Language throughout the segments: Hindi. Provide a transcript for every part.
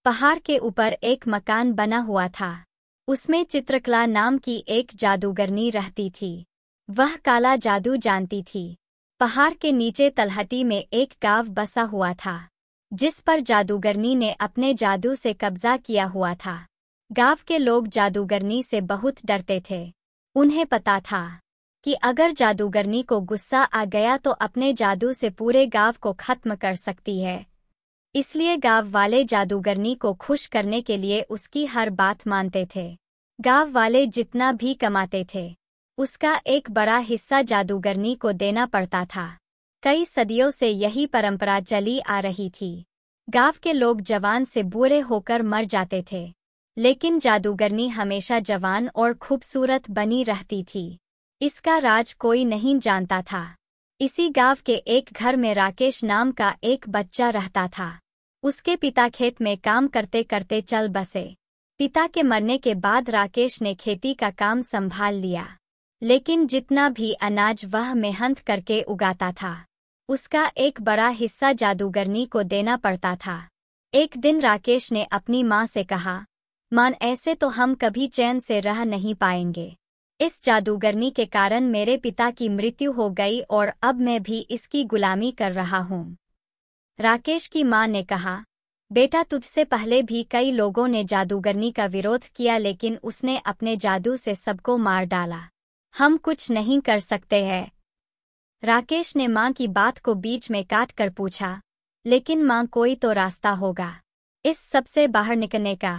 पहाड़ के ऊपर एक मकान बना हुआ था। उसमें चित्रकला नाम की एक जादूगरनी रहती थी। वह काला जादू जानती थी। पहाड़ के नीचे तलहटी में एक गांव बसा हुआ था, जिस पर जादूगरनी ने अपने जादू से कब्जा किया हुआ था। गांव के लोग जादूगरनी से बहुत डरते थे। उन्हें पता था कि अगर जादूगरनी को गुस्सा आ गया तो अपने जादू से पूरे गांव को खत्म कर सकती है। इसलिए गांव वाले जादूगरनी को खुश करने के लिए उसकी हर बात मानते थे। गांव वाले जितना भी कमाते थे, उसका एक बड़ा हिस्सा जादूगरनी को देना पड़ता था। कई सदियों से यही परंपरा चली आ रही थी। गांव के लोग जवान से बूढ़े होकर मर जाते थे, लेकिन जादूगरनी हमेशा जवान और खूबसूरत बनी रहती थी। इसका राज कोई नहीं जानता था। इसी गांव के एक घर में राकेश नाम का एक बच्चा रहता था। उसके पिता खेत में काम करते करते चल बसे। पिता के मरने के बाद राकेश ने खेती का काम संभाल लिया, लेकिन जितना भी अनाज वह मेहनत करके उगाता था, उसका एक बड़ा हिस्सा जादूगरनी को देना पड़ता था। एक दिन राकेश ने अपनी माँ से कहा, माँ, ऐसे तो हम कभी चैन से रह नहीं पाएंगे। इस जादूगरनी के कारण मेरे पिता की मृत्यु हो गई और अब मैं भी इसकी गुलामी कर रहा हूँ। राकेश की माँ ने कहा, बेटा, तुझसे पहले भी कई लोगों ने जादूगरनी का विरोध किया, लेकिन उसने अपने जादू से सबको मार डाला। हम कुछ नहीं कर सकते हैं। राकेश ने माँ की बात को बीच में काट कर पूछा, लेकिन माँ, कोई तो रास्ता होगा इस सब से बाहर निकलने का।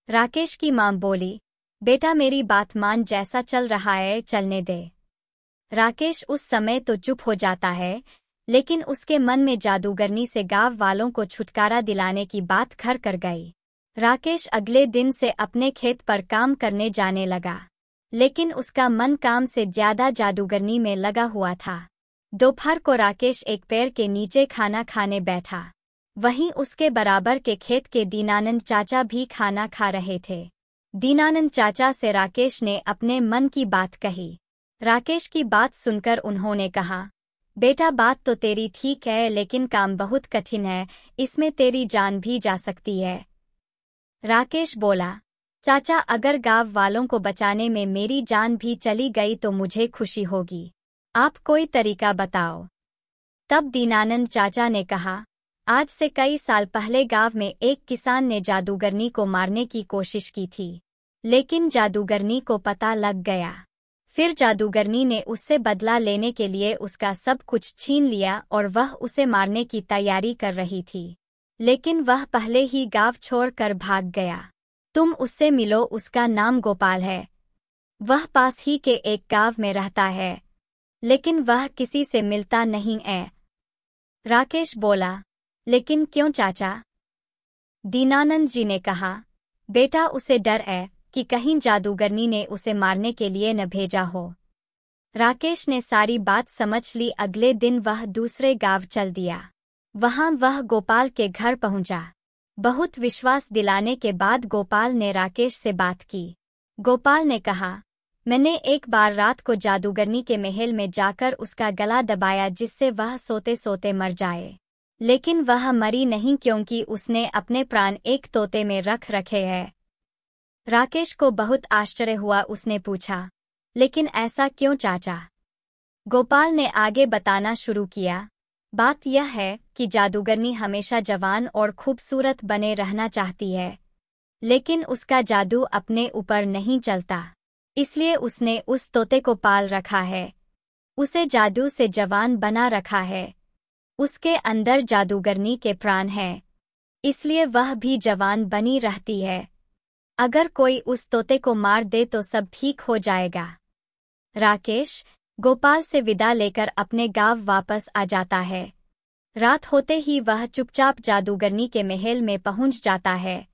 राकेश की माँ बोली, बेटा, मेरी बात मान, जैसा चल रहा है चलने दे। राकेश उस समय तो चुप हो जाता है, लेकिन उसके मन में जादूगरनी से गांव वालों को छुटकारा दिलाने की बात घर कर गई। राकेश अगले दिन से अपने खेत पर काम करने जाने लगा, लेकिन उसका मन काम से ज्यादा जादूगरनी में लगा हुआ था। दोपहर को राकेश एक पेड़ के नीचे खाना खाने बैठा। वहीं उसके बराबर के खेत के दीनानंद चाचा भी खाना खा रहे थे। दीनानंद चाचा से राकेश ने अपने मन की बात कही। राकेश की बात सुनकर उन्होंने कहा, बेटा, बात तो तेरी ठीक है, लेकिन काम बहुत कठिन है, इसमें तेरी जान भी जा सकती है। राकेश बोला, चाचा, अगर गांव वालों को बचाने में मेरी जान भी चली गई तो मुझे खुशी होगी। आप कोई तरीका बताओ। तब दीनानंद चाचा ने कहा, आज से कई साल पहले गांव में एक किसान ने जादूगरनी को मारने की कोशिश की थी, लेकिन जादूगरनी को पता लग गया। फिर जादूगरनी ने उससे बदला लेने के लिए उसका सब कुछ छीन लिया और वह उसे मारने की तैयारी कर रही थी, लेकिन वह पहले ही गांव छोड़कर भाग गया। तुम उससे मिलो, उसका नाम गोपाल है। वह पास ही के एक गांव में रहता है, लेकिन वह किसी से मिलता नहीं है। राकेश बोला, लेकिन क्यों चाचा? दीनानंद जी ने कहा, बेटा, उसे डर है कि कहीं जादूगरनी ने उसे मारने के लिए न भेजा हो। राकेश ने सारी बात समझ ली। अगले दिन वह दूसरे गांव चल दिया। वहां वह गोपाल के घर पहुंचा। बहुत विश्वास दिलाने के बाद गोपाल ने राकेश से बात की। गोपाल ने कहा, मैंने एक बार रात को जादूगरनी के महल में जाकर उसका गला दबाया, जिससे वह सोते सोते मर जाए, लेकिन वह मरी नहीं, क्योंकि उसने अपने प्राण एक तोते में रख रखे हैं। राकेश को बहुत आश्चर्य हुआ। उसने पूछा, लेकिन ऐसा क्यों चाचा? गोपाल ने आगे बताना शुरू किया, बात यह है कि जादूगरनी हमेशा जवान और खूबसूरत बने रहना चाहती है, लेकिन उसका जादू अपने ऊपर नहीं चलता, इसलिए उसने उस तोते को पाल रखा है। उसे जादू से जवान बना रखा है। उसके अंदर जादूगरनी के प्राण हैं, इसलिए वह भी जवान बनी रहती है। अगर कोई उस तोते को मार दे तो सब ठीक हो जाएगा। राकेश गोपाल से विदा लेकर अपने गांव वापस आ जाता है। रात होते ही वह चुपचाप जादूगरनी के महल में पहुंच जाता है।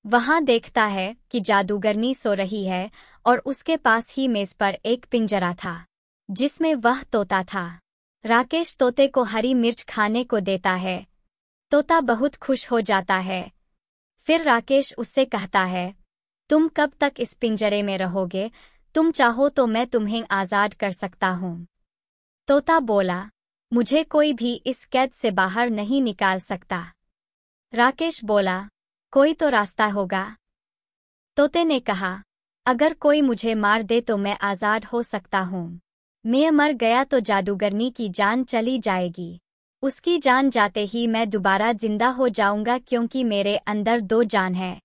वहां देखता है कि जादूगरनी सो रही है और उसके पास ही मेज पर एक पिंजरा था, जिसमें वह तोता था। राकेश तोते को हरी मिर्च खाने को देता है। तोता बहुत खुश हो जाता है। फिर राकेश उससे कहता है, तुम कब तक इस पिंजरे में रहोगे? तुम चाहो तो मैं तुम्हें आज़ाद कर सकता हूँ। तोता बोला, मुझे कोई भी इस कैद से बाहर नहीं निकाल सकता। राकेश बोला, कोई तो रास्ता होगा। तोते ने कहा, अगर कोई मुझे मार दे तो मैं आज़ाद हो सकता हूँ। मैं मर गया तो जादूगरनी की जान चली जाएगी। उसकी जान जाते ही मैं दोबारा जिंदा हो जाऊंगा क्योंकि मेरे अंदर 2 जान है।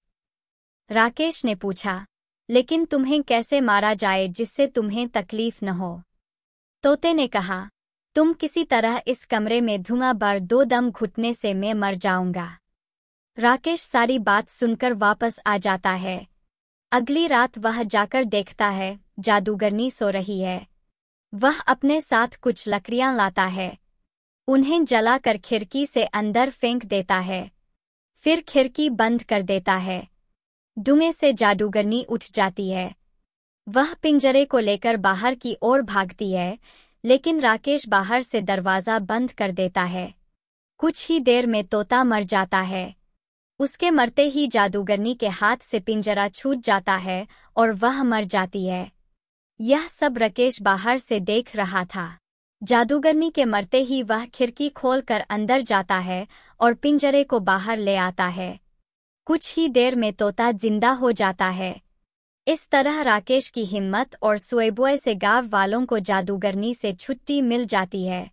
राकेश ने पूछा, लेकिन तुम्हें कैसे मारा जाए जिससे तुम्हें तकलीफ न हो? तोते ने कहा, तुम किसी तरह इस कमरे में धुआं भर 2 दम घुटने से मैं मर जाऊंगा। राकेश सारी बात सुनकर वापस आ जाता है। अगली रात वह जाकर देखता है, जादूगरनी सो रही है। वह अपने साथ कुछ लकड़ियां लाता है। उन्हें जलाकर खिड़की से अंदर फेंक देता है। फिर खिड़की बंद कर देता है। धुएं से जादूगरनी उठ जाती है। वह पिंजरे को लेकर बाहर की ओर भागती है, लेकिन राकेश बाहर से दरवाज़ा बंद कर देता है। कुछ ही देर में तोता मर जाता है। उसके मरते ही जादूगरनी के हाथ से पिंजरा छूट जाता है और वह मर जाती है। यह सब राकेश बाहर से देख रहा था। जादूगरनी के मरते ही वह खिड़की खोलकर अंदर जाता है और पिंजरे को बाहर ले आता है। कुछ ही देर में तोता जिंदा हो जाता है। इस तरह राकेश की हिम्मत और सुएबुए से गांव वालों को जादूगरनी से छुट्टी मिल जाती है।